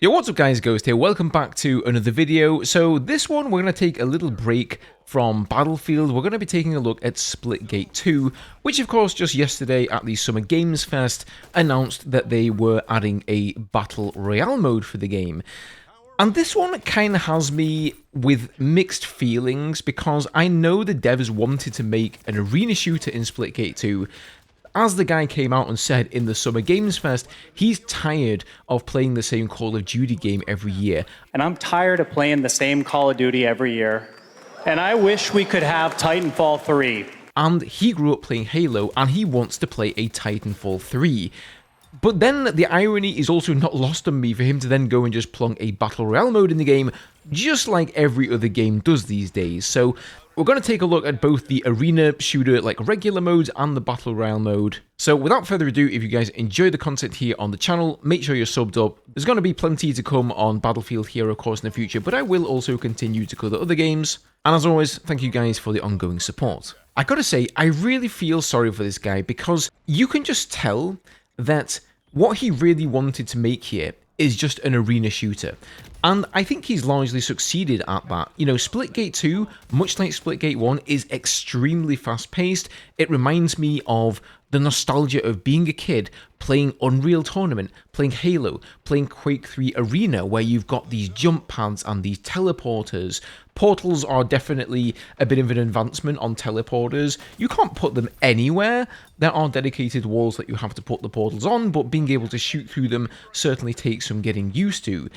Yo, what's up guys, Ghost here, welcome back to another video. So this one we're going to take a little break from Battlefield. We're going to be taking a look at Splitgate 2, which of course just yesterday at the Summer Games Fest announced that they were adding a Battle Royale mode for the game. And this one kind of has me with mixed feelings because I know the devs wanted to make an arena shooter in Splitgate 2. As the guy came out and said in the Summer Games Fest, he's tired of playing the same Call of Duty game every year. And I'm tired of playing the same Call of Duty every year. And I wish we could have Titanfall 3. And he grew up playing Halo, and he wants to play a Titanfall 3. But then the irony is also not lost on me for him to then go and just plonk a Battle Royale mode in the game, just like every other game does these days. So we're going to take a look at both the arena shooter, like regular modes, and the Battle Royale mode. So without further ado, if you guys enjoy the content here on the channel, make sure you're subbed up. There's going to be plenty to come on Battlefield here, of course, in the future, but I will also continue to cover other games. And as always, thank you guys for the ongoing support. I gotta say, I really feel sorry for this guy because you can just tell that what he really wanted to make here is just an arena shooter. And I think he's largely succeeded at that. You know, Splitgate 2, much like Splitgate 1, is extremely fast-paced. It reminds me of the nostalgia of being a kid playing Unreal Tournament, playing Halo, playing Quake 3 Arena, where you've got these jump pads and these teleporters. Portals are definitely a bit of an advancement on teleporters. You can't put them anywhere. There are dedicated walls that you have to put the portals on, but being able to shoot through them certainly takes some getting used to.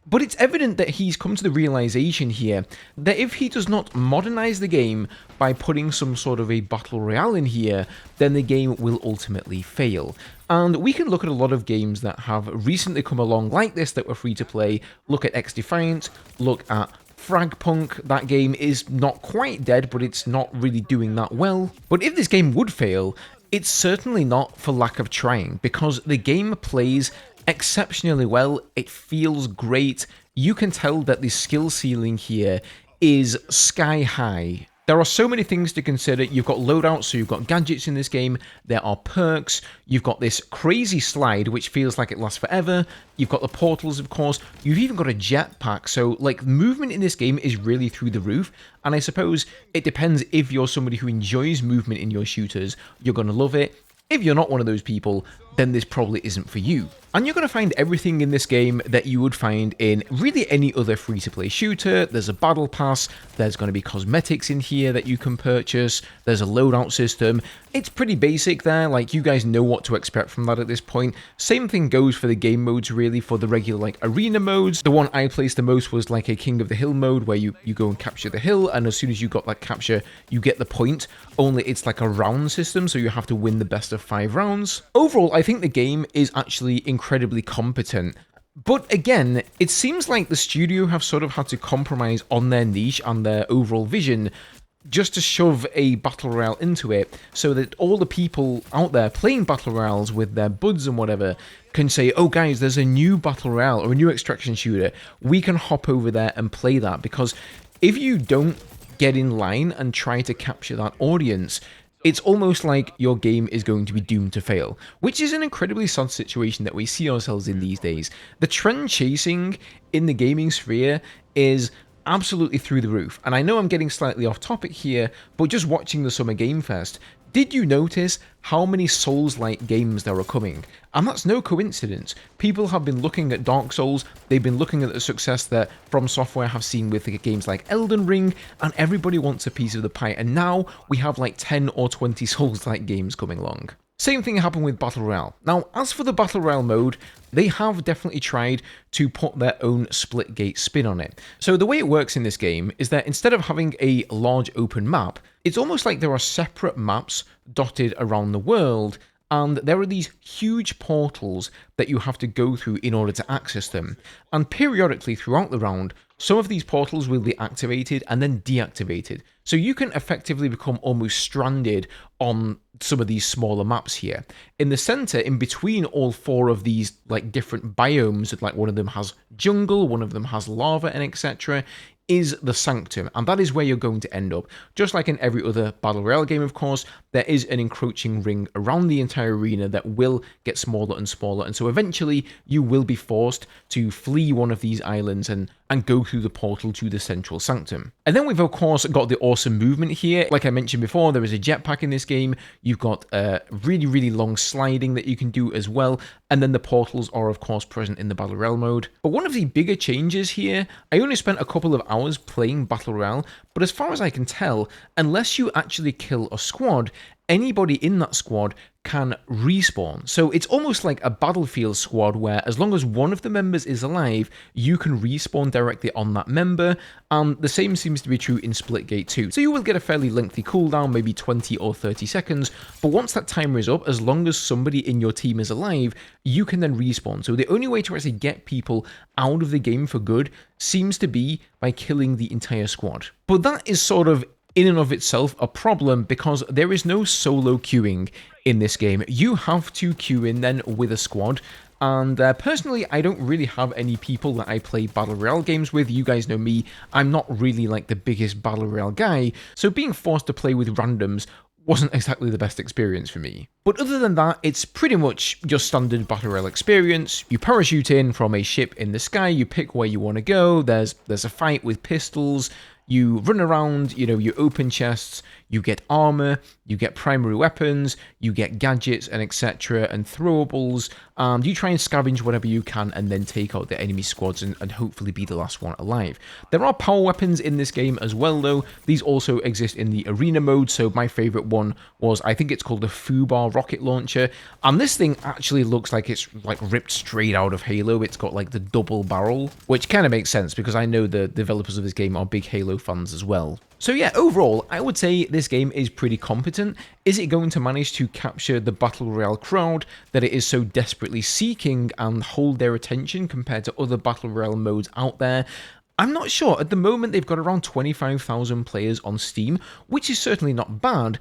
But it's evident that he's come to the realization here that if he does not modernize the game by putting some sort of a Battle Royale in here, then the game will ultimately fail. And we can look at a lot of games that have recently come along like this that were free to play. Look at X-Defiant, look at Fragpunk. That game is not quite dead, but it's not really doing that well. But if this game would fail, it's certainly not for lack of trying, because the game plays exceptionally well. It feels great. You can tell that the skill ceiling here is sky high. There are so many things to consider. You've got loadouts, so you've got gadgets in this game. There are perks. You've got this crazy slide, which feels like it lasts forever. You've got the portals, of course. You've even got a jetpack. So, like, movement in this game is really through the roof. And I suppose it depends if you're somebody who enjoys movement in your shooters. You're going to love it. If you're not one of those people, then this probably isn't for you. And you're going to find everything in this game that you would find in really any other free-to-play shooter. There's a battle pass, there's going to be cosmetics in here that you can purchase, there's a loadout system. It's pretty basic there, like you guys know what to expect from that at this point. Same thing goes for the game modes really, for the regular like arena modes. The one I placed the most was like a King of the Hill mode where you go and capture the hill, and as soon as you got that capture, you get the point. Only it's like a round system, so you have to win the best of 5 rounds. Overall, I think the game is actually incredibly competent. But again, it seems like the studio have sort of had to compromise on their niche and their overall vision just to shove a Battle Royale into it, so that all the people out there playing Battle Royales with their buds and whatever can say, oh guys, there's a new Battle Royale or a new extraction shooter. We can hop over there and play that, because if you don't get in line and try to capture that audience, it's almost like your game is going to be doomed to fail, which is an incredibly sad situation that we see ourselves in these days. The trend chasing in the gaming sphere is absolutely through the roof. And I know I'm getting slightly off topic here, but just watching the Summer Game Fest, did you notice how many Souls-like games there are coming? And that's no coincidence. People have been looking at Dark Souls, they've been looking at the success that From Software have seen with games like Elden Ring, and everybody wants a piece of the pie, and now we have like 10 or 20 Souls-like games coming along. Same thing happened with Battle Royale. Now, as for the Battle Royale mode, they have definitely tried to put their own Splitgate spin on it. So the way it works in this game is that instead of having a large open map, it's almost like there are separate maps dotted around the world, and there are these huge portals that you have to go through in order to access them. And periodically throughout the round, some of these portals will be activated and then deactivated. So you can effectively become almost stranded on some of these smaller maps here. In the center, in between all 4 of these like different biomes, like one of them has jungle, one of them has lava, and etc., is the Sanctum, and that is where you're going to end up. Just like in every other Battle Royale game, of course, there is an encroaching ring around the entire arena that will get smaller and smaller, and so eventually you will be forced to flee one of these islands and go through the portal to the central sanctum. And then we've of course got the awesome movement here. Like I mentioned before, there is a jetpack in this game. You've got really long sliding that you can do as well, and then the portals are of course present in the Battle Royale mode. But one of the bigger changes here, I only spent a couple of hours playing Battle Royale, but as far as I can tell, unless you actually kill a squad, anybody in that squad can respawn. So it's almost like a Battlefield squad where as long as one of the members is alive, you can respawn directly on that member, and the same seems to be true in Splitgate too. So you will get a fairly lengthy cooldown, maybe 20 or 30 seconds, but once that timer is up, as long as somebody in your team is alive, you can then respawn. So the only way to actually get people out of the game for good seems to be by killing the entire squad. But that is sort of in and of itself a problem because there is no solo queuing in this game. You have to queue in then with a squad, and personally I don't really have any people that I play Battle Royale games with. You guys know me, I'm not really like the biggest Battle Royale guy, so being forced to play with randoms wasn't exactly the best experience for me. But other than that, it's pretty much your standard Battle Royale experience. You parachute in from a ship in the sky, you pick where you want to go, there's a fight with pistols, you run around, you open chests, you get armor, you get primary weapons, you get gadgets and etc. and throwables, and you try and scavenge whatever you can and then take out the enemy squads and hopefully be the last one alive. There are power weapons in this game as well though. These also exist in the arena mode, so my favorite one was, I think it's called the Fubar rocket launcher, and this thing actually looks like it's like ripped straight out of Halo. It's got like the double barrel, which kind of makes sense because I know the developers of this game are big Halo fans as well. So yeah, overall, I would say this game is pretty competent. Is it going to manage to capture the Battle Royale crowd that it is so desperately seeking and hold their attention compared to other Battle Royale modes out there? I'm not sure. At the moment, they've got around 25,000 players on Steam, which is certainly not bad,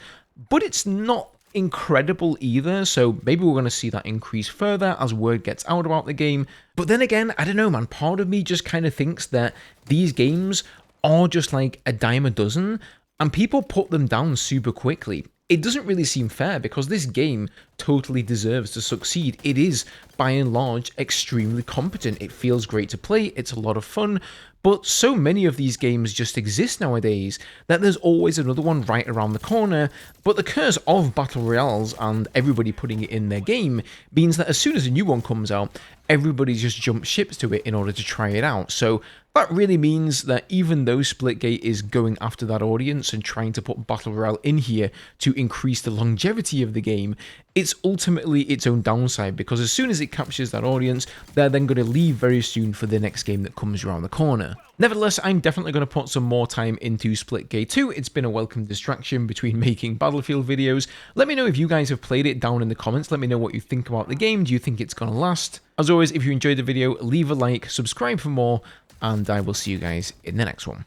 but it's not incredible either, so maybe we're going to see that increase further as word gets out about the game. But then again, I don't know, man, part of me just kind of thinks that these games are just like a dime a dozen, and people put them down super quickly. It doesn't really seem fair because this game totally deserves to succeed. It is, by and large, extremely competent. It feels great to play, it's a lot of fun, but so many of these games just exist nowadays that there's always another one right around the corner. But the curse of Battle Royales and everybody putting it in their game means that as soon as a new one comes out, everybody just jumps ships to it in order to try it out. So that really means that even though Splitgate is going after that audience and trying to put Battle Royale in here to increase the longevity of the game, it's ultimately its own downside, because as soon as it captures that audience, they're then going to leave very soon for the next game that comes around the corner. Nevertheless, I'm definitely going to put some more time into Splitgate 2. It's been a welcome distraction between making Battlefield videos. Let me know if you guys have played it down in the comments. Let me know what you think about the game. Do you think it's going to last? As always, if you enjoyed the video, leave a like, subscribe for more, and I will see you guys in the next one.